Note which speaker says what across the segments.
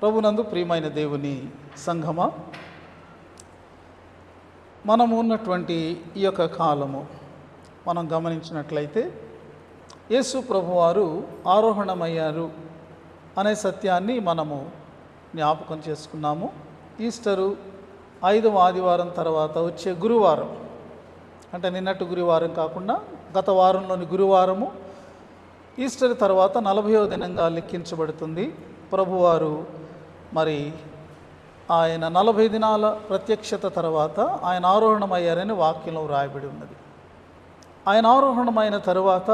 Speaker 1: ప్రభునందు ప్రియమైన దేవుని సంఘమా, మనము ఉన్నటువంటి ఈ యొక్క కాలము మనం గమనించినట్లయితే యేసు ప్రభువారు ఆరోహణమయ్యారు అనే సత్యాన్ని మనము జ్ఞాపకం చేసుకున్నాము. ఈస్టరు 5వ ఆదివారం తర్వాత వచ్చే గురువారం, అంటే నిన్నటి గురువారం కాకుండా గత వారంలోని గురువారము ఈస్టర్ తర్వాత 40వ దినంగా లెక్కించబడుతుంది. ప్రభువారు మరి ఆయన 40 దినాల ప్రత్యక్షత తర్వాత ఆయన ఆరోహణమయ్యారని వాక్యంలో వ్రాయబడి ఉన్నది. ఆయన ఆరోహణమైన తరువాత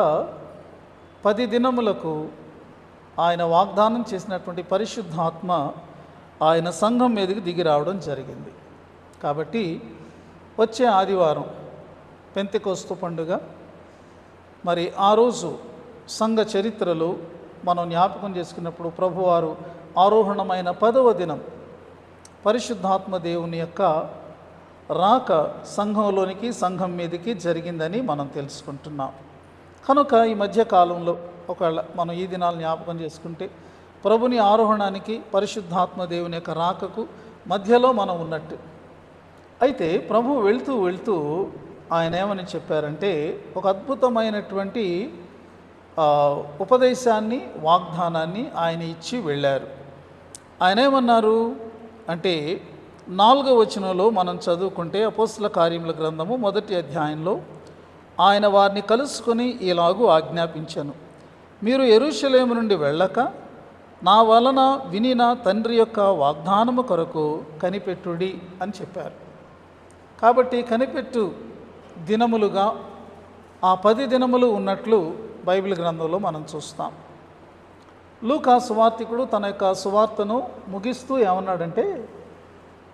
Speaker 1: 10 దినములకు ఆయన వాగ్దానం చేసినటువంటి పరిశుద్ధాత్మ ఆయన సంఘం మీదకి దిగి రావడం జరిగింది. కాబట్టి వచ్చే ఆదివారం పెంతెకోస్తు పండుగ. మరి ఆ రోజు సంఘ చరిత్రలో మనం జ్ఞాపకం చేసుకున్నప్పుడు ప్రభువారు ఆరోహణమైన 10వ దినం పరిశుద్ధాత్మ దేవుని యొక్క రాక సంఘంలోనికి, సంఘం మీదకి జరిగిందని మనం తెలుసుకుంటున్నాం. కనుక ఈ మధ్య కాలంలో ఒకవేళ మనం ఈ దినాలు జ్ఞాపకం చేసుకుంటే ప్రభుని ఆరోహణానికి, పరిశుద్ధాత్మ దేవుని యొక్క రాకకు మధ్యలో మనం ఉన్నట్టు. అయితే ప్రభు వెళ్తూ వెళ్తూ ఆయన ఏమని చెప్పారంటే ఒక అద్భుతమైనటువంటి ఉపదేశాన్ని, వాగ్దానాన్ని ఆయన ఇచ్చి వెళ్ళారు. ఆయన ఏమన్నారు అంటే 4వ వచనంలో మనం చదువుకుంటే అపోస్తల కార్యముల గ్రంథము 1వ అధ్యాయంలో ఆయన వారిని కలుసుకొని ఇలాగూ ఆజ్ఞాపించాను, మీరు యెరూషలేము నుండి వెళ్ళక నా వలన వినిన తండ్రి యొక్క వాగ్దానము కొరకు కనిపెట్టుడి అని చెప్పారు. కాబట్టి కనిపెట్టు దినములుగా ఆ 10 దినములు ఉన్నట్లు బైబిల్ గ్రంథంలో మనం చూస్తాం. లూకా సువార్తికుడు తన యొక్క సువార్తను ముగిస్తూ ఏమన్నాడంటే,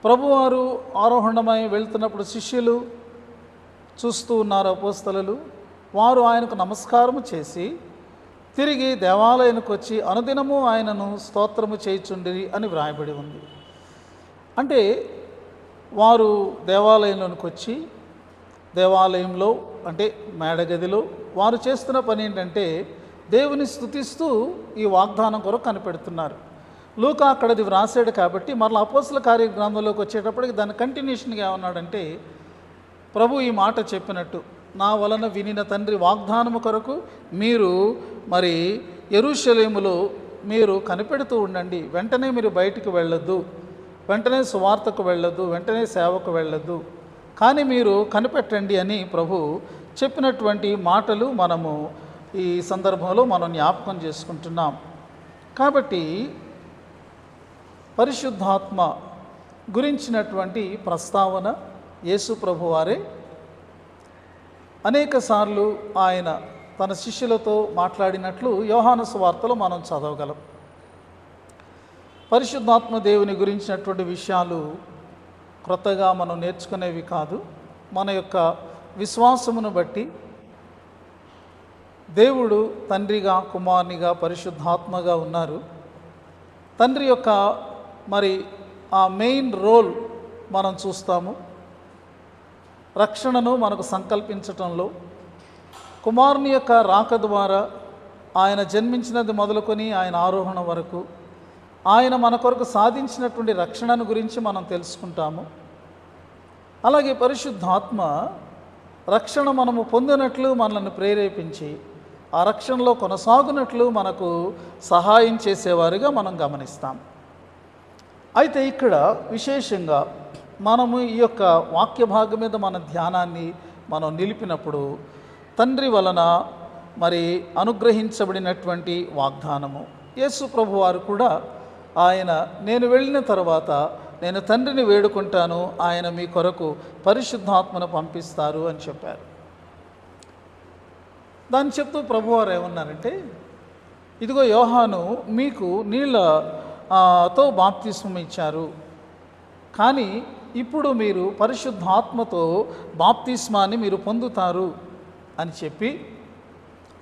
Speaker 1: ప్రభువారు ఆరోహణమై వెళ్తున్నప్పుడు శిష్యులు చూస్తూ ఉన్నారు, అపోస్తలులు. వారు ఆయనకు నమస్కారము చేసి తిరిగి దేవాలయానికి వచ్చి అనుదినము ఆయనను స్తోత్రము చేయుచుండిరి అని వ్రాయబడి ఉంది. అంటే వారు దేవాలయంలోనికి వచ్చి దేవాలయంలో అంటే మేడగదిలో వారు చేస్తున్న పని ఏంటంటే దేవుని స్తుతిస్తూ ఈ వాగ్దానం కొరకు కనిపెడుతున్నారు. లూకా అక్కడది వ్రాసాడు కాబట్టి మరలా అపోస్తల కార్య గ్రంథంలోకి వచ్చేటప్పటికి దాని కంటిన్యూషన్గా ఏమన్నాడంటే, ప్రభు ఈ మాట చెప్పినట్టు నా వలన వినిన తండ్రి వాగ్దానము కొరకు మీరు మరి యెరూషలేములో మీరు కనిపెడుతూ ఉండండి. వెంటనే మీరు బయటికి వెళ్ళొద్దు, వెంటనే సువార్తకు వెళ్ళొద్దు, వెంటనే సేవకు వెళ్ళొద్దు, కానీ మీరు కనిపెట్టండి అని ప్రభు చెప్పినటువంటి మాటలు మనము ఈ సందర్భంలో మనం జ్ఞాపకం చేసుకుంటున్నాం. కాబట్టి పరిశుద్ధాత్మ గురించినటువంటి ప్రస్తావన యేసు ప్రభువారే అనేక సార్లు ఆయన తన శిష్యులతో మాట్లాడినట్లు యోహాను సువార్తలో మనం చదవగలం. పరిశుద్ధాత్మ దేవుని గురించినటువంటి విషయాలు క్రొత్తగా మనం నేర్చుకునేవి కాదు. మన యొక్క విశ్వాసమును బట్టి దేవుడు తండ్రిగా, కుమారునిగా, పరిశుద్ధాత్మగా ఉన్నారు. తండ్రి యొక్క మరి ఆ మెయిన్ రోల్ మనం చూస్తాము. రక్షణను మనకు సంకల్పించటంలో, కుమారుని యొక్క రాక ద్వారా ఆయన జన్మించినది మొదలుకొని ఆయన ఆరోహణ వరకు ఆయన మన కొరకు సాధించినటువంటి రక్షణను గురించి మనం తెలుసుకుంటాము. అలాగే పరిశుద్ధాత్మ రక్షణ మనము పొందినట్లు మనల్ని ప్రేరేపించి ఆ రక్షణలో కొనసాగునట్లు మనకు సహాయం చేసేవారుగా మనం గమనిస్తాం. అయితే ఇక్కడ విశేషంగా మనము ఈ యొక్క వాక్య భాగం మీద మన ధ్యానాన్ని మనం నిలిపినప్పుడు తండ్రి వలన మరి అనుగ్రహించబడినటువంటి వాగ్దానము, యేసు ప్రభు వారు కూడా ఆయన నేను వెళ్ళిన తర్వాత నేను తండ్రిని వేడుకుంటాను, ఆయన మీ కొరకు పరిశుద్ధాత్మను పంపిస్తారు అని చెప్పారు. దాన్ని చెప్తూ ప్రభువారు ఏమన్నారంటే, ఇదిగో యోహాను మీకు నీళ్ళతో బాప్తిస్మం ఇచ్చారు, కానీ ఇప్పుడు మీరు పరిశుద్ధాత్మతో బాప్తిస్మాన్ని మీరు పొందుతారు అని చెప్పి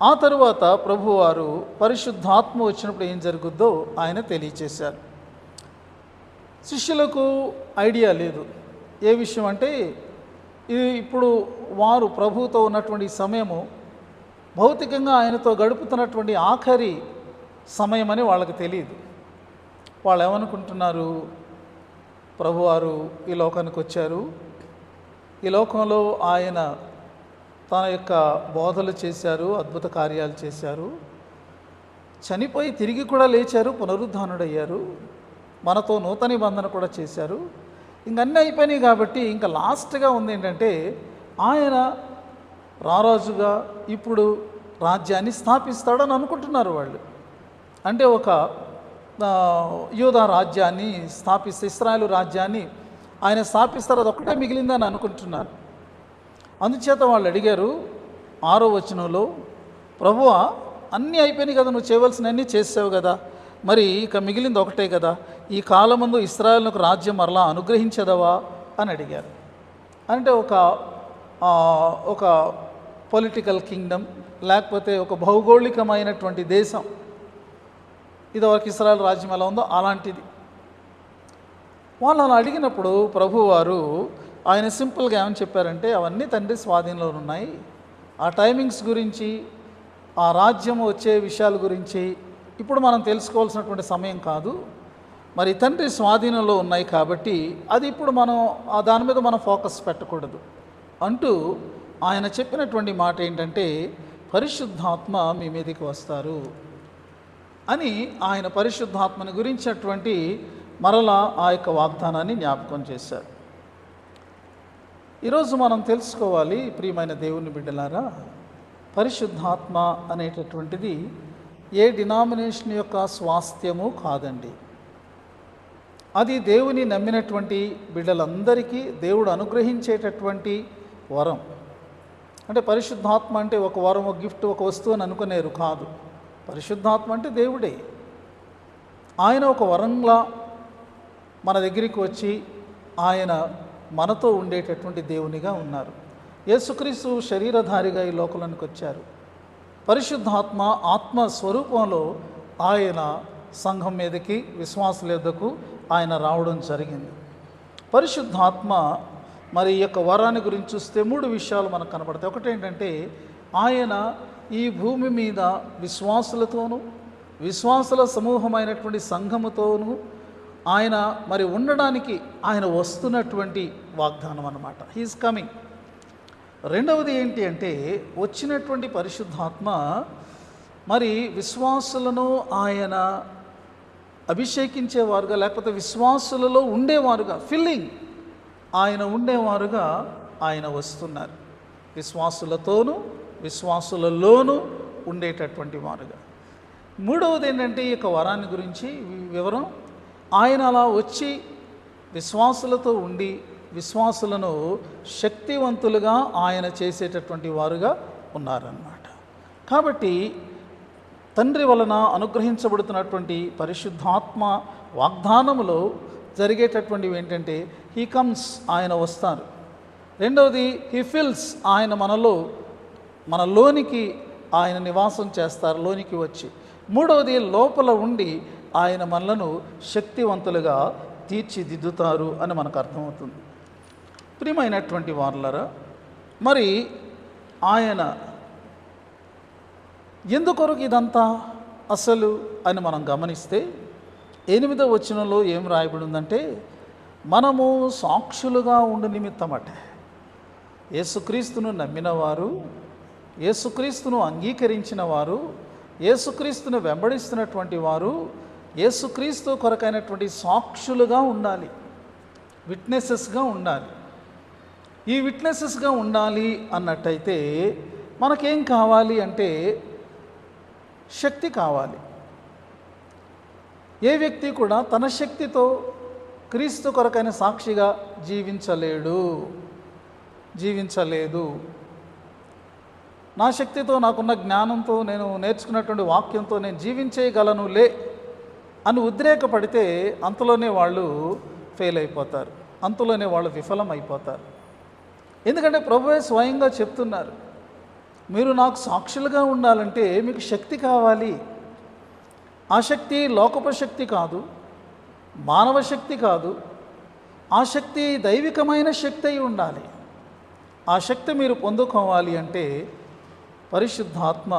Speaker 1: ఆ తరువాత ప్రభువారు పరిశుద్ధాత్మ వచ్చినప్పుడు ఏం జరుగుద్దో ఆయన తెలియచేశారు. శిష్యులకు ఐడియా లేదు. ఏ విషయం అంటే ఇది ఇప్పుడు వారు ప్రభువుతో ఉన్నటువంటి సమయము భౌతికంగా ఆయనతో గడుపుతున్నటువంటి ఆఖరి సమయమని వాళ్ళకి తెలియదు. వాళ్ళు ఏమనుకుంటున్నారు, ప్రభువారు ఈ లోకానికి వచ్చారు, ఈ లోకంలో ఆయన తన యొక్క బోధలు చేశారు, అద్భుత కార్యాలు చేశారు, చనిపోయి తిరిగి కూడా లేచారు, పునరుద్ధానుడయ్యారు, మనతో నూతన నిబంధన కూడా చేశారు, ఇంకన్నీ అయిపోయినాయి కాబట్టి ఇంకా లాస్ట్గా ఉంది ఏంటంటే ఆయన రారాజుగా ఇప్పుడు రాజ్యాన్ని స్థాపిస్తాడని అనుకుంటున్నారు వాళ్ళు. అంటే ఒక యూదా రాజ్యాన్ని స్థాపిస్తే, ఇశ్రాయేలు రాజ్యాన్ని ఆయన స్థాపిస్తారు, అదొక్కటే మిగిలిందని అనుకుంటున్నారు. అందుచేత వాళ్ళు అడిగారు 6వ వచనంలో, ప్రభువా అన్నీ అయిపోయినాయి కదా, నువ్వు చేయవలసినవన్నీ చేసావు కదా, మరి ఇక మిగిలింది ఒకటే కదా, ఈ కాలమందు ఇశ్రాయేలుకు రాజ్యం మరలా అనుగ్రహించదవా అని అడిగారు. అంటే ఒక పొలిటికల్ కింగ్డమ్, లేకపోతే ఒక భౌగోళికమైనటువంటి దేశం, ఇదివరకు ఇశ్రాయేల్ రాజ్యం ఎలా ఉందో అలాంటిది. వాళ్ళు అలా అడిగినప్పుడు ప్రభువారు ఆయన సింపుల్గా ఏమని చెప్పారంటే, అవన్నీ తండ్రి స్వాధీనంలో ఉన్నాయి, ఆ టైమింగ్స్ గురించి, ఆ రాజ్యం వచ్చే విషయాల గురించి ఇప్పుడు మనం తెలుసుకోవాల్సినటువంటి సమయం కాదు, మరి తండ్రి స్వాధీనంలో ఉన్నాయి కాబట్టి అది ఇప్పుడు మనం దాని మీద మనం ఫోకస్ పెట్టకూడదు అంటూ ఆయన చెప్పినటువంటి మాట ఏంటంటే, పరిశుద్ధాత్మ మీ మీదకి వస్తారు అని ఆయన పరిశుద్ధాత్మని గురించినటువంటి మరలా ఆ యొక్క వాగ్దానాన్ని జ్ఞాపకం చేశారు. ఈరోజు మనం తెలుసుకోవాలి ప్రియమైన దేవుని బిడ్డలారా, పరిశుద్ధాత్మ అనేటటువంటిది ఏ డినామినేషన్ యొక్క స్వాస్థ్యము కాదండి. అది దేవుని నమ్మినటువంటి బిడ్డలందరికీ దేవుడు అనుగ్రహించేటటువంటి వరం. అంటే పరిశుద్ధాత్మ అంటే ఒక వరం, ఒక గిఫ్ట్, ఒక వస్తువు అని అనుకునేరు కాదు. పరిశుద్ధాత్మ అంటే దేవుడే. ఆయన ఒక వరంలా మన దగ్గరికి వచ్చి ఆయన మనతో ఉండేటటువంటి దేవునిగా ఉన్నారు. యేసుక్రీస్తు శరీరధారిగా ఈ లోకంలోనికి వచ్చారు. పరిశుద్ధాత్మ ఆత్మ స్వరూపంలో ఆయన సంఘం మీదకి, విశ్వాసుల యొద్దకు ఆయన రావడం జరిగింది. పరిశుద్ధాత్మ మరి ఈ యొక్క వరాన్ని గురించి చూస్తే 3 విషయాలు మనకు కనపడతాయి. ఒకటి ఏంటంటే, ఆయన ఈ భూమి మీద విశ్వాసులతోనూ, విశ్వాసుల సమూహమైనటువంటి సంఘముతోనూ ఆయన మరి ఉండడానికి ఆయన వస్తున్నటువంటి వాగ్దానం అన్నమాట. He is coming. రెండవది ఏంటి అంటే, వచ్చినటువంటి పరిశుద్ధాత్మ మరి విశ్వాసులను ఆయన అభిషేకించేవారుగా, లేకపోతే విశ్వాసులలో ఉండేవారుగా, ఫిల్లింగ్ ఆయన ఉండేవారుగా ఆయన వస్తున్నారు. విశ్వాసులతోనూ విశ్వాసులలోనూ ఉండేటటువంటి వారుగా. మూడవది ఏంటంటే, ఈ యొక్క వరాన్ని గురించి వివరం, ఆయన అలా వచ్చి విశ్వాసులతో ఉండి విశ్వాసులను శక్తివంతులుగా ఆయన చేసేటటువంటి వారుగా ఉన్నారన్నమాట. కాబట్టి తండ్రి వలన అనుగ్రహించబడుతున్నటువంటి పరిశుద్ధాత్మ వాగ్దానములో జరిగేటటువంటివి ఏంటంటే, హీ కమ్స్, ఆయన వస్తారు. రెండవది హీ ఫిల్స్, ఆయన మనలోనికి ఆయన నివాసం చేస్తారు, లోనికి వచ్చి. మూడవది లోపల ఉండి ఆయన మనలను శక్తివంతులుగా తీర్చిదిద్దుతారు అని మనకు అర్థమవుతుంది. ప్రియమైనటువంటి వారులారా, మరి ఆయన ఎందుకొరకు ఇదంతా అసలు అని మనం గమనిస్తే 8వ వచనంలో ఏం రాయబడి ఉందంటే, మనము సాక్షులుగా ఉండు నిమిత్తమట. యేసుక్రీస్తును నమ్మినవారు, యేసుక్రీస్తును అంగీకరించిన వారు, యేసుక్రీస్తును వెంబడిస్తున్నటువంటి వారు యేసుక్రీస్తు కొరకైనటువంటి సాక్షులుగా ఉండాలి, విట్నెసెస్గా ఉండాలి. ఈ విట్నెసెస్గా ఉండాలి అన్నట్టయితే మనకేం కావాలి అంటే శక్తి కావాలి. ఏ వ్యక్తి కూడా తన శక్తితో క్రీస్తు కొరకైన సాక్షిగా జీవించలేదు. నా శక్తితో, నాకున్న జ్ఞానంతో, నేను నేర్చుకున్నటువంటి వాక్యంతో నేను జీవించేయగలనులే అని ఉద్రేకపడితే అంతలోనే వాళ్ళు ఫెయిల్ అయిపోతారు, అంతలోనే వాళ్ళు విఫలం అయిపోతారు. ఎందుకంటే ప్రభువే స్వయంగా చెప్తున్నారు, మీరు నాకు సాక్షులుగా ఉండాలంటే మీకు శక్తి కావాలి. ఆ శక్తి లోకపు శక్తి కాదు, మానవ శక్తి కాదు, ఆ శక్తి దైవికమైన శక్తి అయి ఉండాలి. ఆ శక్తి మీరు పొందుకోవాలి అంటే పరిశుద్ధాత్మ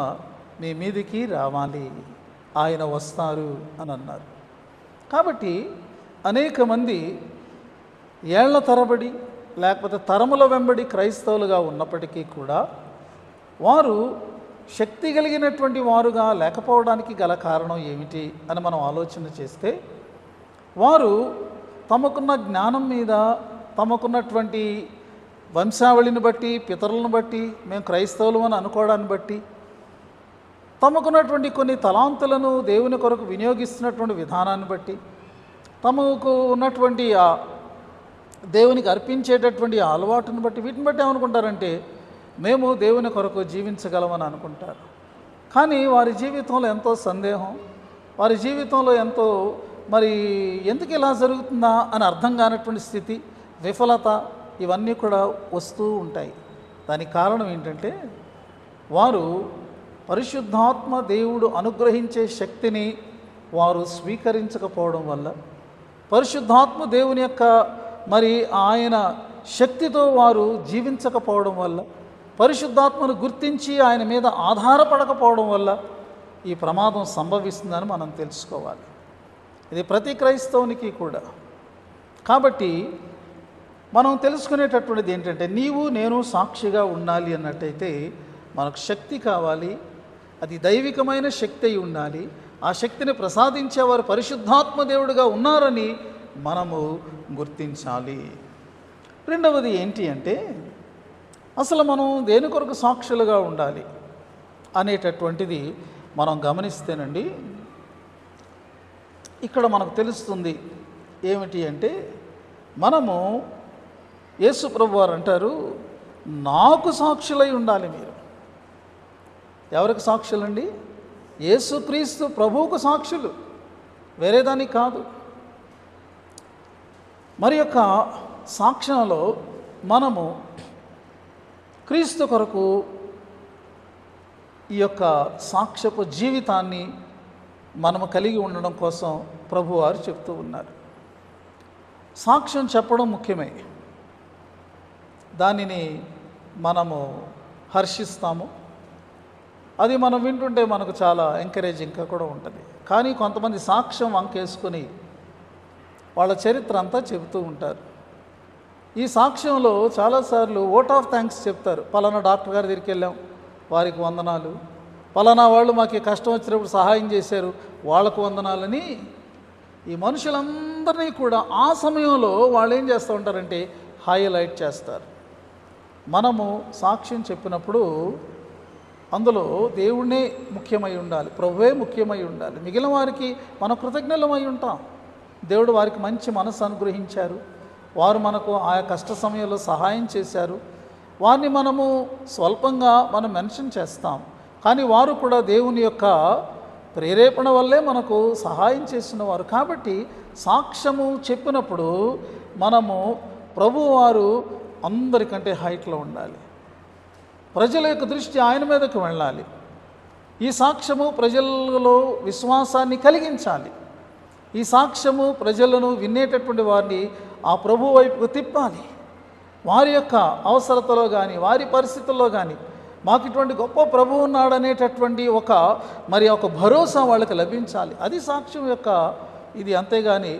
Speaker 1: మీ మీదికి రావాలి, ఆయన వస్తారు అని అన్నారు. కాబట్టి అనేక మంది ఏళ్ల తరబడి లేకపోతే తరముల వెంబడి క్రైస్తవులుగా ఉన్నప్పటికీ కూడా వారు శక్తి కలిగినటువంటి వారుగా లేకపోవడానికి గల కారణం ఏమిటి అని మనం ఆలోచన చేస్తే, వారు తమకున్న జ్ఞానం మీద, తమకున్నటువంటి వంశావళిని బట్టి, పితరులను బట్టి, మేము క్రైస్తవులు అని అనుకోవడాన్ని బట్టి, తమకున్నటువంటి కొన్ని తలాంతులను దేవుని కొరకు వినియోగిస్తున్నటువంటి విధానాన్ని బట్టి, తమకు ఉన్నటువంటి ఆ దేవునికి అర్పించేటటువంటి అలవాటును బట్టి, వీటిని బట్టి ఏమనుకుంటారంటే మేము దేవుని కొరకు జీవించగలమని అనుకుంటారు. కానీ వారి జీవితంలో ఎంతో సందేహం, వారి జీవితంలో ఎంతో మరి ఎందుకు ఇలా జరుగుతుందా అని అర్థం కానటువంటి స్థితి, విఫలత, ఇవన్నీ కూడా వస్తూ ఉంటాయి. దానికి కారణం ఏంటంటే వారు పరిశుద్ధాత్మ దేవుడు అనుగ్రహించే శక్తిని వారు స్వీకరించకపోవడం వల్ల, పరిశుద్ధాత్మ దేవుని యొక్క మరి ఆయన శక్తితో వారు జీవించకపోవడం వల్ల, పరిశుద్ధాత్మను గుర్తించి ఆయన మీద ఆధారపడకపోవడం వల్ల ఈ ప్రమాదం సంభవిస్తుందని మనం తెలుసుకోవాలి. ఇది ప్రతి క్రైస్తవునికి కూడా. కాబట్టి మనం తెలుసుకునేటటువంటిది ఏంటంటే, నీవు నేను సాక్షిగా ఉండాలి అన్నట్టయితే మనకు శక్తి కావాలి. అది దైవికమైన శక్తి అయి ఉండాలి. ఆ శక్తిని ప్రసాదించేవారు పరిశుద్ధాత్మ దేవుడుగా ఉన్నారని మనము గుర్తించాలి. రెండవది ఏంటి అంటే, అసలు మనం దేని కొరకు సాక్షులుగా ఉండాలి అనేటటువంటిది మనం గమనిస్తేనండి, ఇక్కడ మనకు తెలుస్తుంది ఏమిటి అంటే, మనము యేసు ప్రభు వారు అంటారు, నాకు సాక్షులై ఉండాలి మీరు. ఎవరికి సాక్షులండి? యేసుక్రీస్తు ప్రభువుకు సాక్షులు, వేరేదానికి కాదు. మరి యొక్క సాక్ష్యంలో మనము క్రీస్తు కొరకు ఈ యొక్క సాక్ష్యపు జీవితాన్ని మనము కలిగి ఉండడం కోసం ప్రభువారు చెప్తూ ఉన్నారు. సాక్ష్యం చెప్పడం ముఖ్యమే, దానిని మనము హర్షిస్తాము. అది మనం వింటుంటే మనకు చాలా ఎంకరేజింగ్గా కూడా ఉంటుంది. కానీ కొంతమంది సాక్ష్యం వంకేసుకొని వాళ్ళ చరిత్ర అంతా చెబుతూ ఉంటారు. ఈ సాక్ష్యంలో చాలాసార్లు ఓట్ ఆఫ్ థ్యాంక్స్ చెప్తారు. పలానా డాక్టర్ గారి దగ్గరికి వెళ్ళాం, వారికి వందనాలు, పలానా వాళ్ళు మాకు కష్టం వచ్చినప్పుడు సహాయం చేశారు, వాళ్ళకు వందనాలని ఈ మనుషులందరినీ కూడా ఆ సమయంలో వాళ్ళు ఏం చేస్తూ ఉంటారంటే హైలైట్ చేస్తారు. మనము సాక్ష్యం చెప్పినప్పుడు అందులో దేవుడే ముఖ్యమై ఉండాలి, ప్రభువే ముఖ్యమై ఉండాలి. మిగిలిన వారికి మనం కృతజ్ఞులమై ఉంటాం. దేవుడు వారికి మంచి మనసు అనుగ్రహించారు, వారు మనకు ఆయా కష్ట సమయంలో సహాయం చేశారు, వారిని మనము స్వల్పంగా మనం మెన్షన్ చేస్తాం. కానీ వారు కూడా దేవుని యొక్క ప్రేరేపణ వల్లే మనకు సహాయం చేసిన వారు. కాబట్టి సాక్ష్యము చెప్పినప్పుడు మనము ప్రభువారు అందరికంటే హైట్లో ఉండాలి. ప్రజల యొక్క దృష్టి ఆయన మీదకు వెళ్ళాలి. ఈ సాక్ష్యము ప్రజలలో విశ్వాసాన్ని కలిగించాలి. ఈ సాక్ష్యము ప్రజలను వినేటటువంటి వారిని ఆ ప్రభు వైపుకు తిప్పాలి. వారి యొక్క అవసరతలో కానీ వారి పరిస్థితుల్లో కానీ మాకు ఇటువంటి గొప్ప ప్రభువు ఉన్నాడనేటటువంటి ఒక భరోసా వాళ్ళకి లభించాలి. అది సాక్ష్యం యొక్క ఇది. అంతేగాని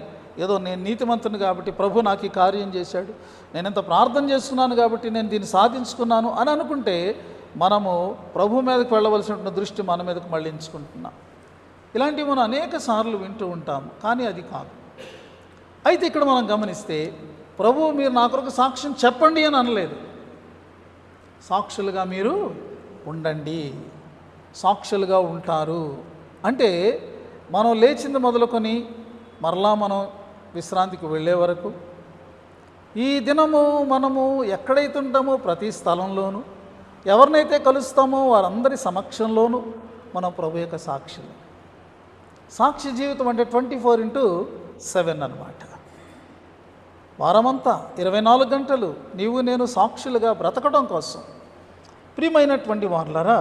Speaker 1: ఏదో నేను నీతిమంతుని కాబట్టి ప్రభు నాకు ఈ కార్యం చేశాడు, నేను ఎంత ప్రార్థన చేస్తున్నాను కాబట్టి నేను దీన్ని సాధించుకున్నాను అని అనుకుంటే మనము ప్రభు మీదకి వెళ్ళవలసినటువంటి దృష్టి మన మీదకు మళ్ళించుకుంటున్నాం. ఇలాంటివి మనం అనేక సార్లు వింటూ ఉంటాము, కానీ అది కాదు. అయితే ఇక్కడ మనం గమనిస్తే ప్రభువు మీరు నా కొరకు సాక్ష్యం చెప్పండి అని అనలేదు, సాక్షులుగా మీరు ఉండండి, సాక్షులుగా ఉంటారు. అంటే మనం లేచింది మొదలుకొని మరలా మనం విశ్రాంతికి వెళ్ళే వరకు ఈ దినము మనము ఎక్కడైతే ఉంటామో ప్రతి స్థలంలోనూ ఎవరినైతే కలుస్తామో వారందరి సమక్షంలోనూ మనం ప్రభు యొక్క సాక్షులు. సాక్షి జీవితం అంటే 24/7 అన్నమాట. వారమంతా 24 గంటలు నీవు నేను సాక్షులుగా బ్రతకడం కోసం. ప్రియమైనటువంటి వారులారా,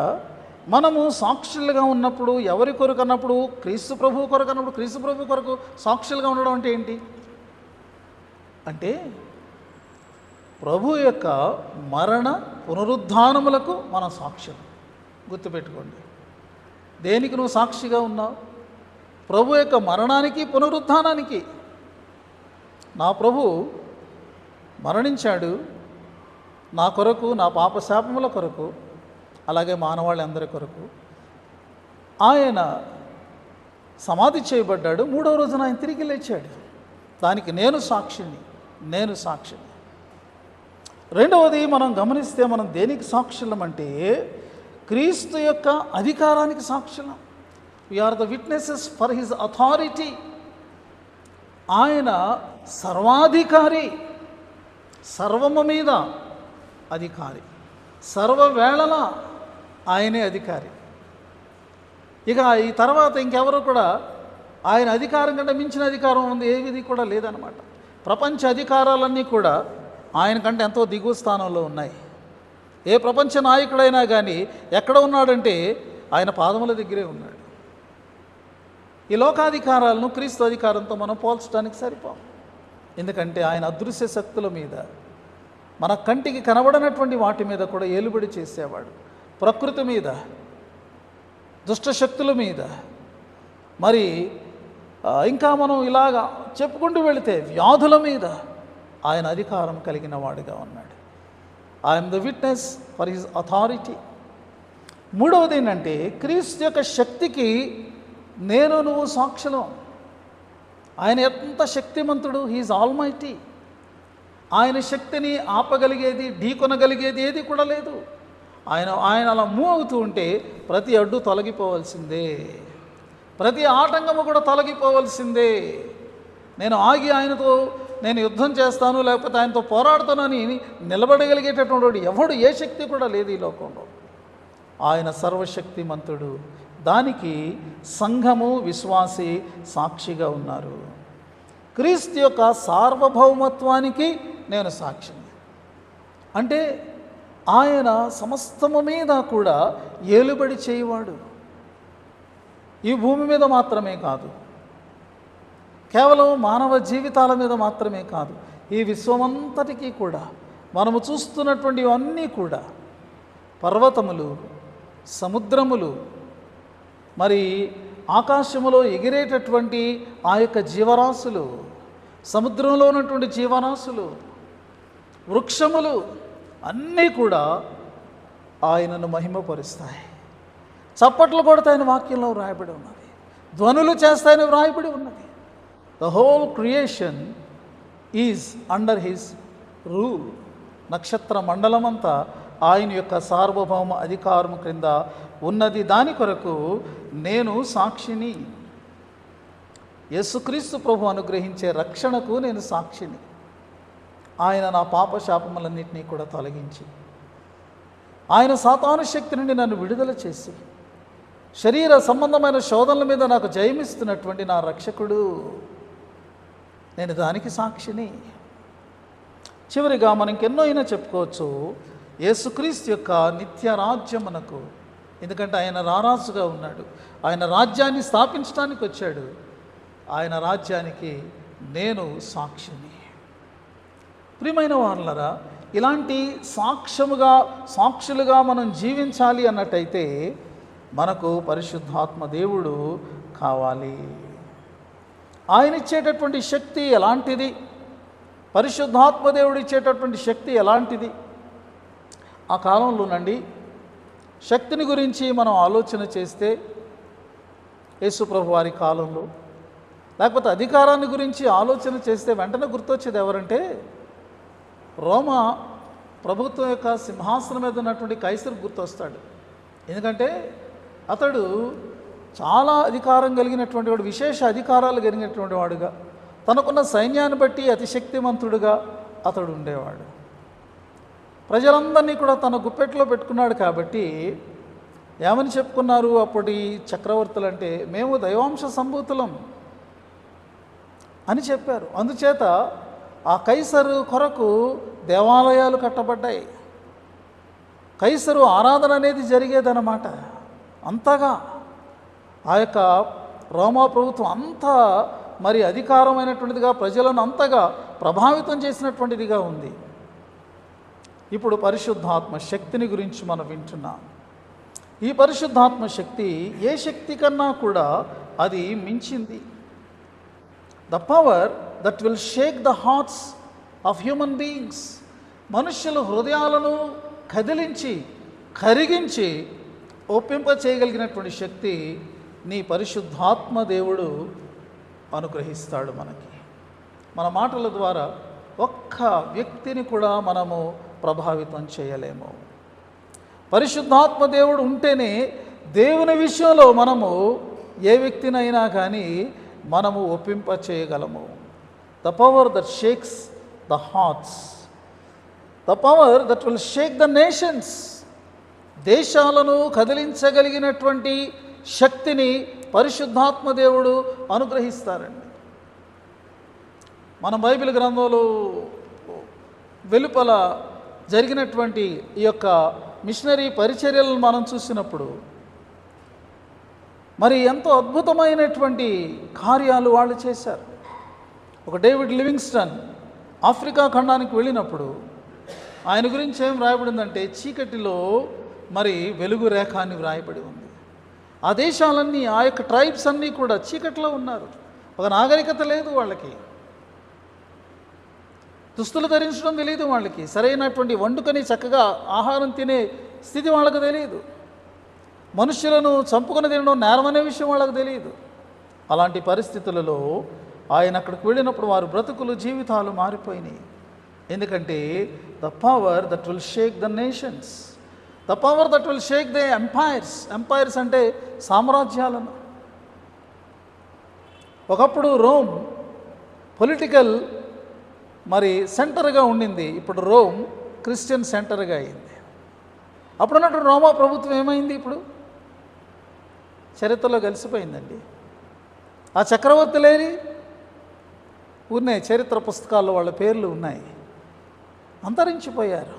Speaker 1: మనము సాక్షులుగా ఉన్నప్పుడు ఎవరి కొరకు అన్నప్పుడు క్రీస్తు ప్రభు కొరకు అన్నప్పుడు క్రీస్తు ప్రభు కొరకు సాక్షులుగా ఉండడం అంటే ఏంటి అంటే ప్రభు యొక్క మరణ పునరుద్ధానములకు మనం సాక్షులు. గుర్తుపెట్టుకోండి, దేనికి నువ్వు సాక్షిగా ఉన్నావు? ప్రభు యొక్క మరణానికి పునరుత్థానానికి. నా ప్రభు మరణించాడు నా కొరకు, నా పాప శాపముల కొరకు, అలాగే మానవాళ్ళందరి కొరకు. ఆయన సమాధి చేయబడ్డాడు, 3వ రోజున ఆయన తిరిగి లేచాడు. దానికి నేను సాక్షిని. రెండవది మనం గమనిస్తే మనం దేనికి సాక్షులం అంటే క్రీస్తు యొక్క అధికారానికి సాక్షులం. We are the witnesses for his authority. ఆయన సర్వాధికారి, సర్వము మీద అధికారి, సర్వవేళలా ఆయనే అధికారి. ఇక ఈ తర్వాత ఇంకెవరు కూడా ఆయన అధికారం కంటే మించిన అధికారం ఉంది ఏది కూడా లేదనమాట. ప్రపంచ అధికారాలన్నీ కూడా ఆయన కంటే ఎంతో దిగువ స్థానంలో ఉన్నాయి. ఏ ప్రపంచ నాయకుడైనా కానీ ఎక్కడ ఉన్నాడంటే ఆయన పాదముల దగ్గరే ఉన్నాడు. ఈ లోకాధికారాలను క్రీస్తు అధికారంతో మనం పోల్చడానికి సరిపోం. ఎందుకంటే ఆయన అదృశ్య శక్తుల మీద, మన కంటికి కనబడనటువంటి వాటి మీద కూడా ఏలుబడి చేసేవాడు. ప్రకృతి మీద, దుష్ట శక్తుల మీద, మరి ఇంకా మనం ఇలాగా చెప్పుకుంటూ వెళితే వ్యాధుల మీద ఆయన అధికారం కలిగిన వాడిగా ఉన్నాడు. I'm the witness for his authority. మూడవది ఏంటంటే క్రీస్తు యొక్క శక్తికి నువ్వు సాక్షులం. ఆయన ఎంత శక్తిమంతుడు, హీఈస్ ఆల్మైటీ. ఆయన శక్తిని ఆపగలిగేది, ఢీకొనగలిగేది ఏది కూడా లేదు. ఆయన అలా మూవ్ అవుతూ ఉంటే ప్రతి అడ్డు తొలగిపోవలసిందే, ప్రతి ఆటంకము కూడా తొలగిపోవలసిందే. నేను ఆగి ఆయనతో నేను యుద్ధం చేస్తాను, లేకపోతే ఆయనతో పోరాడుతానని నిలబడగలిగేటటువంటి వాడు ఎవడు, ఏ శక్తి కూడా లేదు ఈ లోకంలో. ఆయన సర్వశక్తిమంతుడు. దానికి సంఘము, విశ్వాసి సాక్షిగా ఉన్నారు. క్రీస్తు యొక్క సార్వభౌమత్వానికి నేను సాక్షిని. అంటే ఆయన సమస్తము మీద కూడా ఏలుబడి చేయవాడు. ఈ భూమి మీద మాత్రమే కాదు, కేవలం మానవ జీవితాల మీద మాత్రమే కాదు, ఈ విశ్వమంతటికీ కూడా మనము చూస్తున్నటువంటివన్నీ కూడా, పర్వతములు, సముద్రములు, మరి ఆకాశములో ఎగిరేటటువంటి ఆ యొక్క జీవరాశులు, సముద్రంలో ఉన్నటువంటి జీవరాశులు, వృక్షములు అన్నీ కూడా ఆయనను మహిమపరుస్తాయి. చప్పట్లు కొడతాయని వాక్యంలో వ్రాయబడి ఉన్నది, ధ్వనులు చేస్తాయని వ్రాయబడి ఉన్నది. The whole creation is under his rule. నక్షత్ర మండలమంతా ఆయన యొక్క సార్వభౌమ అధికారం క్రింద ఉన్నది. దాని కొరకు నేను సాక్షిని. యేసుక్రీస్తు ప్రభు అనుగ్రహించే రక్షణకు నేను సాక్షిని. ఆయన నా పాప శాపములన్నింటినీ కూడా తొలగించి, ఆయన సాతాను శక్తి నుండి నన్ను విడుదల చేసి, శరీర సంబంధమైన శోధనల మీద నాకు జయమిస్తున్నటువంటి నా రక్షకుడు. నేను దానికి సాక్షిని. చివరిగా మనం ఇంకెన్నో అయినా చెప్పుకోవచ్చు. యేసుక్రీస్తు యొక్క నిత్య రాజ్యమునకు, ఎందుకంటే ఆయన రారాజుగా ఉన్నాడు, ఆయన రాజ్యాన్ని స్థాపించడానికి వచ్చాడు. ఆయన రాజ్యానికి నేను సాక్షిని. ప్రియమైన వారలారా, ఇలాంటి సాక్షులుగా మనం జీవించాలి అన్నట్టయితే మనకు పరిశుద్ధాత్మ దేవుడు కావాలి. ఆయన ఇచ్చేటటువంటి శక్తి ఎలాంటిది, పరిశుద్ధాత్మ దేవుడు ఇచ్చేటటువంటి శక్తి ఎలాంటిది? ఆ కాలంలోనండి శక్తిని గురించి మనం ఆలోచన చేస్తే, యేసుప్రభు వారి కాలంలో, లేకపోతే అధికారాన్ని గురించి ఆలోచన చేస్తే వెంటనే గుర్తొచ్చేది ఎవరంటే రోమా ప్రభుత్వం యొక్క సింహాసనం మీద ఉన్నటువంటి కైసరు గుర్తొస్తాడు. ఎందుకంటే అతడు చాలా అధికారం కలిగినటువంటి వాడు, విశేష అధికారాలు కలిగినటువంటి వాడుగా, తనకున్న సైన్యాన్ని బట్టి అతి శక్తిమంతుడుగా అతడు ఉండేవాడు. ప్రజలందరినీ కూడా తన గుప్పెట్లో పెట్టుకున్నాడు. కాబట్టి ఏమని చెప్పుకున్నారు అప్పటి చక్రవర్తులు అంటే, మేము దైవాంశ సంభూతులం అని చెప్పారు. అందుచేత ఆ కైసరు కొరకు దేవాలయాలు కట్టబడ్డాయి. కైసరు ఆరాధన అనేది జరిగేదన్నమాట. అంతగా ఆ యొక్క రోమా ప్రభుత్వం అంతా మరి అధికారమైనటువంటిదిగా, ప్రజలను అంతగా ప్రభావితం చేసినటువంటిదిగా ఉంది. ఇప్పుడు పరిశుద్ధాత్మ శక్తిని గురించి మనం వింటున్నాం. ఈ పరిశుద్ధాత్మ శక్తి ఏ శక్తి కన్నా కూడా అది మించింది. The power that will shake the hearts of human beings. మనుష్యుల హృదయాలను కదిలించి కరిగించి ఒప్పింప చేయగలిగినటువంటి శక్తి నీ పరిశుద్ధాత్మ దేవుడు అనుగ్రహిస్తాడు మనకి. మన మాటల ద్వారా ఒక్క వ్యక్తిని కూడా మనము ప్రభావితం చేయలేము. పరిశుద్ధాత్మ దేవుడు ఉంటేనే దేవుని విషయంలో మనము ఏ వ్యక్తినైనా కానీ మనము ఒప్పింప చేయగలము. The power that shakes the hearts, the power that will shake the nations. దేశాలను కదిలించగలిగినటువంటి శక్తిని పరిశుద్ధాత్మ దేవుడు అనుగ్రహిస్తారండి. మన బైబిల్ గ్రంథంలో వెలుపల జరిగినటువంటి ఈ యొక్క మిషనరీ పరిచర్యలను మనం చూసినప్పుడు మరి ఎంతో అద్భుతమైనటువంటి కార్యాలు వాళ్ళు చేశారు. ఒక డేవిడ్ లివింగ్స్టన్ ఆఫ్రికా ఖండానికి వెళ్ళినప్పుడు ఆయన గురించి ఏం వ్రాయబడిందంటే చీకటిలో మరి వెలుగు రేఖ అని వ్రాయబడి ఉంది. ఆ దేశాలన్నీ, ఆ యొక్క ట్రైబ్స్ అన్నీ కూడా చీకట్లో ఉన్నారు. ఒక నాగరికత లేదు వాళ్ళకి, దుస్తులు ధరించడం తెలియదు వాళ్ళకి, సరైనటువంటి వండుకొని చక్కగా ఆహారం తినే స్థితి వాళ్ళకు తెలియదు, మనుషులను చంపుకొని తినడం నేరం అనే విషయం వాళ్ళకు తెలియదు. అలాంటి పరిస్థితులలో ఆయన అక్కడికి వెళ్ళినప్పుడు వారి బ్రతుకులు జీవితాలు మారిపోయినాయి. ఎందుకంటే the power that will shake the nations, the power that will shake the empires. Empires అంటే సామ్రాజ్యాలను. ఒకప్పుడు రోమ్ పొలిటికల్ మరి సెంటర్గా ఉండింది, ఇప్పుడు రోమ్ క్రిస్టియన్ సెంటర్గా అయింది. అప్పుడున్నటువంటి రోమా ప్రభుత్వం ఏమైంది? ఇప్పుడు చరిత్రలో కలిసిపోయిందండి. ఆ చక్రవర్తులేరి ఉన్నాయి, చరిత్ర పుస్తకాల్లో వాళ్ళ పేర్లు ఉన్నాయి, అంతరించిపోయారు.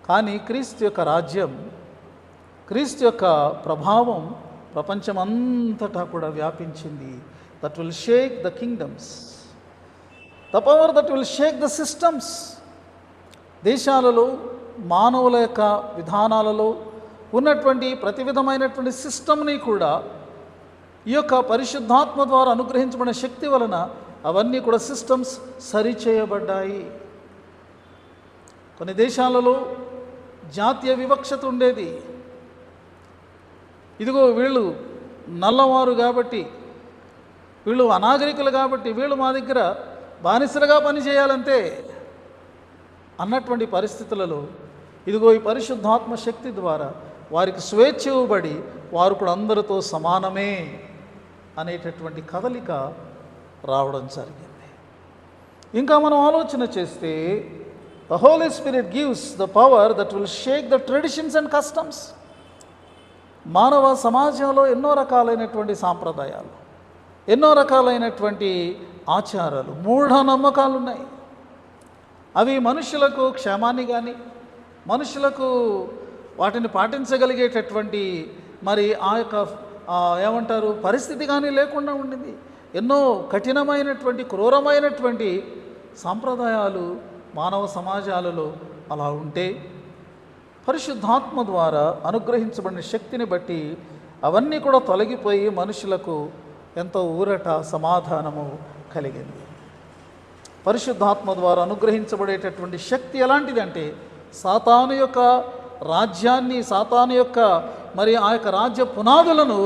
Speaker 1: కానీ క్రీస్తు యొక్క రాజ్యం, క్రీస్తు యొక్క ప్రభావం ప్రపంచమంతటా కూడా వ్యాపించింది. That will shake the kingdoms, the power that will shake the systems. దేశాలలో మానవుల యొక్క విధానాలలో ఉన్నటువంటి ప్రతి విధమైనటువంటి సిస్టమ్ని కూడా ఈ యొక్క పరిశుద్ధాత్మ ద్వారా అనుగ్రహించబడిన శక్తి వలన అవన్నీ కూడా సిస్టమ్స్ సరిచేయబడ్డాయి. కొన్ని దేశాలలో జాతీయ వివక్షత ఉండేది. ఇదిగో వీళ్ళు నల్లవారు కాబట్టి, వీళ్ళు అనాగరికులు కాబట్టి వీళ్ళు మా దగ్గర బానిసలుగా పనిచేయాలంతే అన్నటువంటి పరిస్థితులలో ఇదిగో ఈ పరిశుద్ధాత్మ శక్తి ద్వారా వారికి స్వేచ్ఛ ఇవ్వబడి వారు కూడా అందరితో సమానమే అనేటటువంటి కదలిక రావడం జరిగింది. ఇంకా మనం ఆలోచన చేస్తే the holy spirit gives the power that will shake the traditions and customs. మానవ సమాజంలో ఎన్నో రకాలైనటువంటి సాంప్రదాయాలు, ఎన్నో రకాలైనటువంటి ఆచారాలు, మూఢనమ్మకాలు ఉన్నాయి. అవి మనుషులకు క్షేమాన్ని కానీ, మనుషులకు వాటిని పాటించగలిగేటటువంటి మరి ఆ యొక్క ఏమంటారు పరిస్థితి కానీ లేకుండా ఉండింది. ఎన్నో కఠినమైనటువంటి క్రూరమైనటువంటి సాంప్రదాయాలు మానవ సమాజాలలో అలా ఉంటే పరిశుద్ధాత్మ ద్వారా అనుగ్రహించబడిన శక్తిని బట్టి అవన్నీ కూడా తొలగిపోయి మనుషులకు ఎంతో ఊరట, సమాధానము కలిగింది. పరిశుద్ధాత్మ ద్వారా అనుగ్రహించబడేటటువంటి శక్తి ఎలాంటిదంటే సాతాను యొక్క రాజ్యాన్ని, సాతాను యొక్క మరి ఆ యొక్క రాజ్య పునాదులను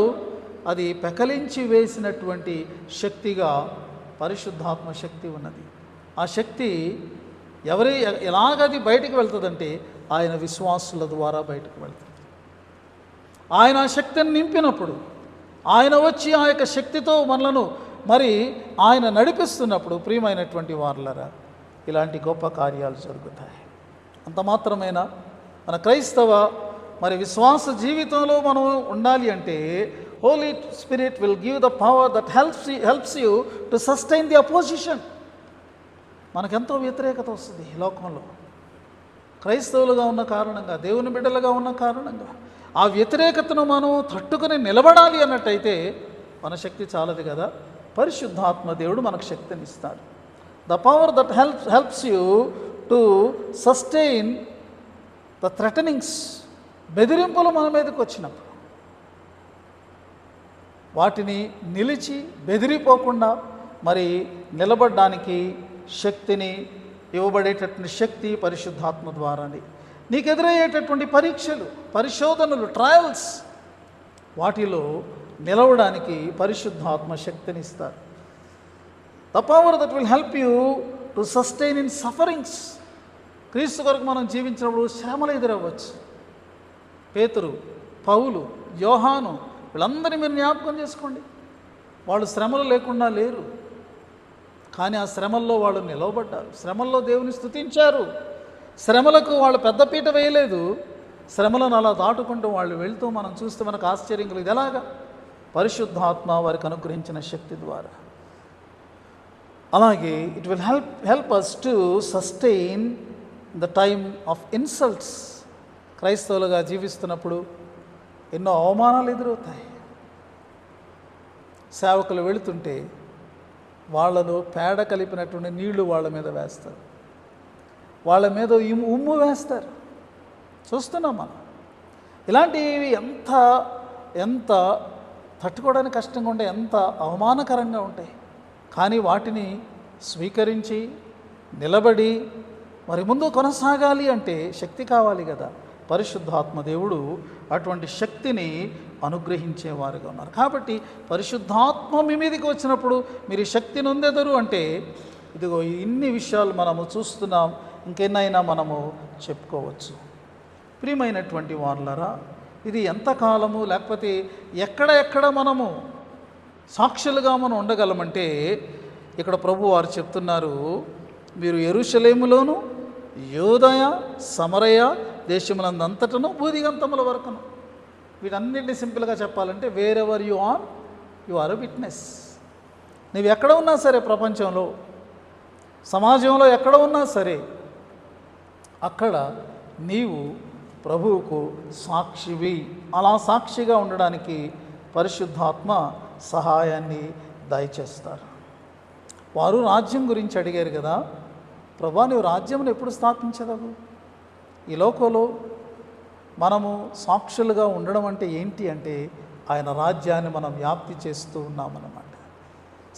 Speaker 1: అది పెకలించి వేసినటువంటి శక్తిగా పరిశుద్ధాత్మ శక్తి ఉన్నది. ఆ శక్తి ఎలాగది బయటికి వెళ్తుందంటే ఆయన విశ్వాసుల ద్వారా బయటకు వెళ్తుంది. ఆయన ఆ శక్తిని నింపినప్పుడు, ఆయన వచ్చి ఆ యొక్క శక్తితో మనలను మరి ఆయన నడిపిస్తున్నప్పుడు ప్రియమైనటువంటి వారులరా ఇలాంటి గొప్ప కార్యాలు జరుగుతాయి. అంత మాత్రమేనా మన క్రైస్తవ మరి విశ్వాస జీవితంలో మనం ఉండాలి అంటే holy spirit will give the power that helps you to sustain the opposition. మనకెంతో వ్యతిరేకత వస్తుంది ఈ లోకంలో, క్రైస్తవులుగా ఉన్న కారణంగా, దేవుని బిడ్డలుగా ఉన్న కారణంగా. ఆ వ్యతిరేకతను మనం తట్టుకుని నిలబడాలి అన్నట్టయితే మన శక్తి చాలదు కదా. పరిశుద్ధాత్మ దేవుడు మనకు శక్తిని ఇస్తాడు. The power that helps you to sustain the threatenings. బెదిరింపులు మన మీదకి వచ్చినప్పుడు, వాటిని నిలిచి బెదిరిపోకుండా మరి నిలబడడానికి శక్తిని ఇవ్వబడేటటువంటి శక్తి పరిశుద్ధాత్మ ద్వారానే. నీకు ఎదురయ్యేటటువంటి పరీక్షలు, పరిశోధనలు, ట్రయల్స్, వాటిలో నిలవడానికి పరిశుద్ధాత్మ శక్తినిస్తారు. The power that will help you to sustain in sufferings. క్రీస్తు కొరకు మనం జీవించినప్పుడు శ్రమలు ఎదురవ్వచ్చు. పేతురు, పౌలు, యోహాను, వీళ్ళందరినీ మీరు జ్ఞాపకం చేసుకోండి. వాళ్ళు శ్రమలు లేకుండా లేరు, కానీ ఆ శ్రమల్లో వాళ్ళు నిలవబడ్డారు. శ్రమల్లో దేవుని స్తుతించారు. శ్రమలకు వాళ్ళు పెద్దపీట వేయలేదు. శ్రమలను అలా దాటుకుంటూ వాళ్ళు వెళ్తూ మనం చూస్తే మనకు ఆశ్చర్యం కలిగింది. ఇది ఎలాగా? పరిశుద్ధాత్మ వారికి అనుగ్రహించిన శక్తి ద్వారా. అలాగే it will help us to sustain the time of insults. క్రైస్తవులుగా జీవిస్తున్నప్పుడు ఎన్నో అవమానాలు ఎదురవుతాయి. సేవకులు వెళుతుంటే వాళ్ళలో పేడ కలిపినటువంటి నీళ్లు వాళ్ళ మీద వేస్తారు, వాళ్ళ మీద ఉమ్ము వేస్తారు. చూస్తున్నాం మనం. ఇలాంటివి ఎంత తట్టుకోవడానికి కష్టంగా ఉంటాయి, ఎంత అవమానకరంగా ఉంటాయి. కానీ వాటిని స్వీకరించి నిలబడి మరి ముందు కొనసాగాలి అంటే శక్తి కావాలి కదా. పరిశుద్ధాత్మ దేవుడు అటువంటి శక్తిని అనుగ్రహించేవారుగా ఉన్నారు. కాబట్టి పరిశుద్ధాత్మ మీ మీదకి వచ్చినప్పుడు మీరు శక్తిని పొందెదరు అంటే ఇదిగో ఇన్ని విషయాలు మనము చూస్తున్నాం. ఇంకెన్నైనా మనము చెప్పుకోవచ్చు. ప్రియమైనటువంటి వారులారా, ఇది ఎంతకాలము లేకపోతే ఎక్కడ మనము సాక్షులుగా మనం ఉండగలమంటే ఇక్కడ ప్రభు వారు చెప్తున్నారు, మీరు యెరూషలేములోను యూదయ సమరయ దేశములందంతటను భూదిగంతముల వరకును. వీటన్నిటిని సింపుల్గా చెప్పాలంటే wherever you are a witness. నువ్వు ఎక్కడ ఉన్నా సరే, ప్రపంచంలో సమాజంలో ఎక్కడ ఉన్నా సరే, అక్కడ నీవు ప్రభువుకు సాక్షివి. అలా సాక్షిగా ఉండడానికి పరిశుద్ధాత్మ సహాయాన్ని దయచేస్తారు. వారు రాజ్యం గురించి అడిగారు కదా, ప్రభా నువ్వు రాజ్యంలో ఎప్పుడు స్థాపించదవు? ఈ లోకంలో మనము సాక్షులుగా ఉండడం అంటే ఏంటి అంటే ఆయన రాజ్యాన్ని మనం వ్యాప్తి చేస్తూ ఉన్నామన్నమాట.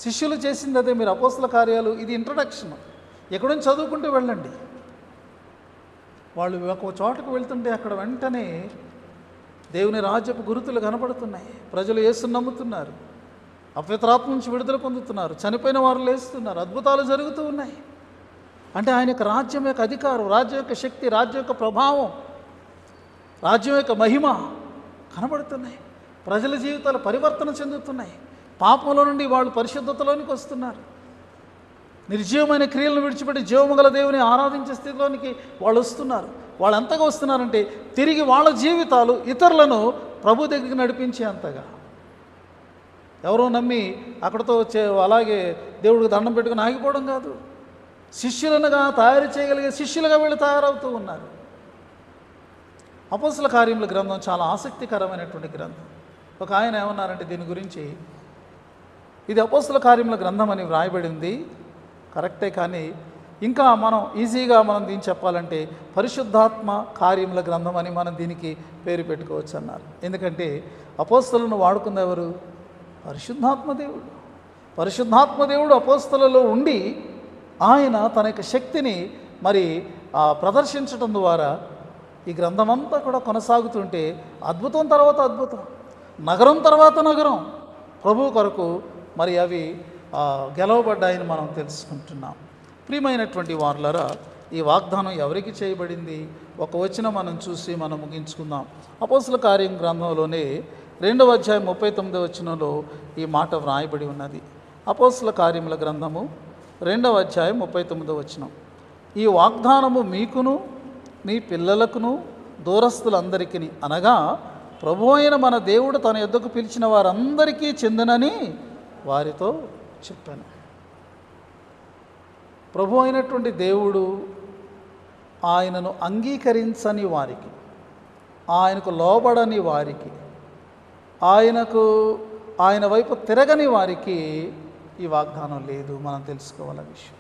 Speaker 1: శిష్యులు చేసింది అదే. మీరు అపోస్తల కార్యాలు, ఇది ఇంట్రడక్షన్. ఎక్కడైనా చదువుకుంటూ వెళ్ళండి. వాళ్ళు ఒక చోటకు వెళ్తుంటే అక్కడ వెంటనే దేవుని రాజ్యపు గురుతులు కనపడుతున్నాయి. ప్రజలు యేసుని నమ్ముతున్నారు, అపవిత్రాత్మ నుంచి విడుదల పొందుతున్నారు, చనిపోయిన వారు లేస్తున్నారు, అద్భుతాలు జరుగుతూ ఉన్నాయి. అంటే ఆయన యొక్క రాజ్యం యొక్క అధికారం, రాజ్యం యొక్క శక్తి, రాజ్యం యొక్క ప్రభావం, రాజ్యం యొక్క మహిమ కనబడుతున్నాయి. ప్రజల జీవితాలు పరివర్తన చెందుతున్నాయి. పాపంలో నుండి వాళ్ళు పరిశుద్ధతలోనికి వస్తున్నారు. నిర్జీవమైన క్రియలను విడిచిపెట్టి జీవము గల దేవుని ఆరాధించే స్థితిలోనికి వాళ్ళు వస్తున్నారు. వాళ్ళు ఎంతగా వస్తున్నారంటే తిరిగి వాళ్ళ జీవితాలు ఇతరులను ప్రభు దగ్గరికి నడిపించే అంతగా. ఎవరో నమ్మి అక్కడితో అలాగే దేవుడికి దండం పెట్టుకుని ఆగిపోవడం కాదు. శిష్యులనుగా తయారు చేయగలిగే శిష్యులుగా వీళ్ళు తయారవుతూ ఉన్నారు. అపోస్తల కార్యముల గ్రంథం చాలా ఆసక్తికరమైనటువంటి గ్రంథం. ఒక ఆయన ఏమన్నారంటే దీని గురించి, ఇది అపోస్తల కార్యముల గ్రంథం అని వ్రాయబడింది కరెక్టే, కానీ ఇంకా మనం ఈజీగా మనం దీన్ని చెప్పాలంటే పరిశుద్ధాత్మ కార్యముల గ్రంథం అని మనం దీనికి పేరు పెట్టుకోవచ్చు అన్నారు. ఎందుకంటే అపోస్తలను వాడుకుంది ఎవరు? పరిశుద్ధాత్మ దేవుడు. పరిశుద్ధాత్మ దేవుడు అపోస్తలలో ఉండి ఆయన తన యొక్క శక్తిని మరి ప్రదర్శించడం ద్వారా ఈ గ్రంథం అంతా కూడా కొనసాగుతుంటే అద్భుతం తర్వాత అద్భుతం, నగరం తర్వాత నగరం ప్రభు కొరకు మరి అవి గెలవబడ్డాయని మనం తెలుసుకుంటున్నాం. ప్రియమైనటువంటి వారులారా, ఈ వాగ్దానం ఎవరికి చేయబడింది? ఒక వచనం మనం చూసి మనం ముగించుకుందాం. అపోస్తల కార్యం గ్రంథంలోనే 2వ అధ్యాయం 39వ వచనంలో ఈ మాట వ్రాయబడి ఉన్నది. అపోస్తల కార్యముల గ్రంథము 2వ అధ్యాయం 39వ వచనం. ఈ వాగ్దానము మీకును మీ పిల్లలకును దూరస్తులందరికీ అనగా ప్రభు అయిన మన దేవుడు తన యొద్దకు పిలిచిన వారందరికీ చెందునని వారితో చెప్పాను. ప్రభు అయినటువంటి దేవుడు ఆయనను అంగీకరించని వారికి, ఆయనకు లోబడని వారికి, ఆయన వైపు తిరగని వారికి ఈ వాగ్దానం లేదు. మనం తెలుసుకోవాల విషయం.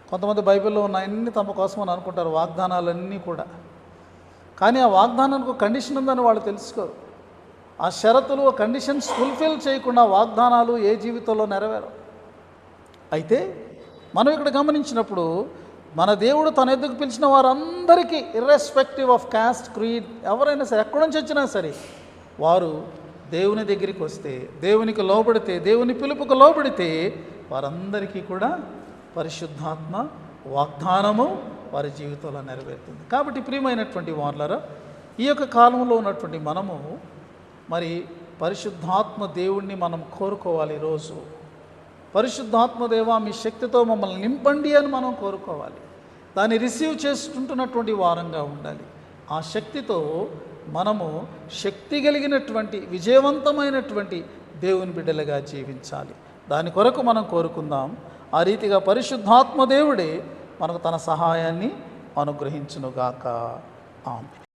Speaker 1: కొంతమంది బైబిల్లో ఉన్న అన్ని తమ కోసం అని అనుకుంటారు, వాగ్దానాలన్నీ కూడా. కానీ ఆ వాగ్దానానికి కండిషన్ ఉందని వాళ్ళు తెలుసుకోరు. ఆ షరతులు, ఆ కండిషన్స్ ఫుల్ఫిల్ చేయకుండా వాగ్దానాలు ఏ జీవితంలో నెరవేరవు. అయితే మనం ఇక్కడ గమనించినప్పుడు మన దేవుడు తన ఎద్దుకు పిలిచిన వారందరికీ ఇర్రెస్పెక్టివ్ ఆఫ్ కాస్ట్, క్రీడ్, ఎవరైనా సరే ఎక్కడి నుంచి వచ్చినా సరే వారు దేవుని దగ్గరికి వస్తే, దేవునికి లోబడితే, దేవుని పిలుపుకు లోబడితే వారందరికీ కూడా పరిశుద్ధాత్మ వాగ్దానము వారి జీవితంలో నెరవేరుతుంది. కాబట్టి ప్రియమైనటువంటి వారులారా, ఈ యొక్క కాలంలో ఉన్నటువంటి మనము మరి పరిశుద్ధాత్మ దేవుణ్ణి మనం కోరుకోవాలి. ఈరోజు పరిశుద్ధాత్మ దేవా మీ శక్తితో మమ్మల్ని నింపండి అని మనం కోరుకోవాలి. దాన్ని రిసీవ్ చేసుకుంటున్నటువంటి వారంగా ఉండాలి. ఆ శక్తితో మనము శక్తి కలిగినటువంటి విజయవంతమైనటువంటి దేవుని బిడ్డలుగా జీవించాలి. దాని కొరకు మనం కోరుకుందాం. ఆ రీతిగా పరిశుద్ధాత్మ దేవుడే మనకు తన సహాయాన్ని అనుగ్రహించునుగాక. ఆమేన్.